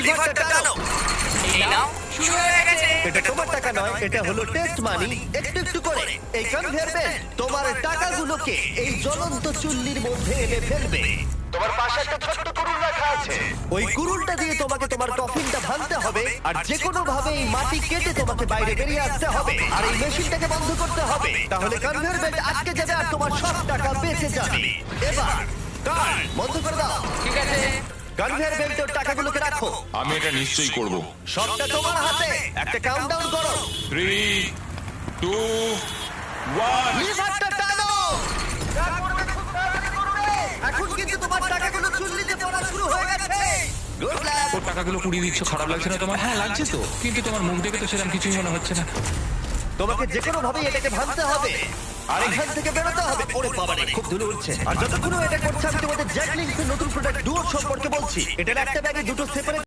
লিভারটা টানো। এই নাও, শুরু হয়ে গেছে। এটা তোমার টাকা নয়, এটা হলো টেস্ট মানি। একটু একটু করে এই কনভেয়ার বেল্ট তোমার টাকাগুলোকে এই জ্বলন্ত চুল্লির মধ্যে এনে ফেলবে। তোমার পাশে একটা ছোট্ট কুড়ুল রাখা আছে। ওই কুড়ুলটা দিয়ে তোমাকে তোমার কফিনটা ভাঙতে হবে, আর যে কোনো ভাবে এই মাটি কেটে তোমাকে বাইরে বেরিয়ে আসতে হবে, আর এই মেশিনটাকে বন্ধ করতে হবে। তাহলে কনভেয়ার বেল্ট আটকে যাবে আর তোমার সব টাকা বেঁচে যাবে। এবার কার বন্ধ করে দাও। ঠিক আছে। কনভেয়ার বেল্টের টাকাগুলোকে রাখো। আমি এটা নিশ্চয়ই করব। সবটা তোমার হাতে। একটা কাউন্টডাউন করো। 3 2 1 লিভারটা টানো। এখন কিন্তু তোমার টাকাগুলো চুল্লিতে পড়া শুরু হয়ে গেছে। Good luck. ওর টাকাগুলো পুড়িয়ে দিচ্ছ, খারাপ লাগছে না তোমার? হ্যাঁ লাগছে তো, কিন্তু তোমার মুখ দেখে তো সেরকম কিছুই মনে হচ্ছে না। তোমাকে যে কোনো ভাবে এটাকে ভাঙতে হবে আর এখান থেকে বেরোতে হবে। ওরে বাবা রে, খুব ধুলো উঠছে। আর যতক্ষণ ও এটা করছে আমি তোমাদের জ্যাক লিংকের নতুন প্রোডাক্ট ডুও সম্পর্কে বলছি। এটার একটা ব্যাগে দুটো সেপারেট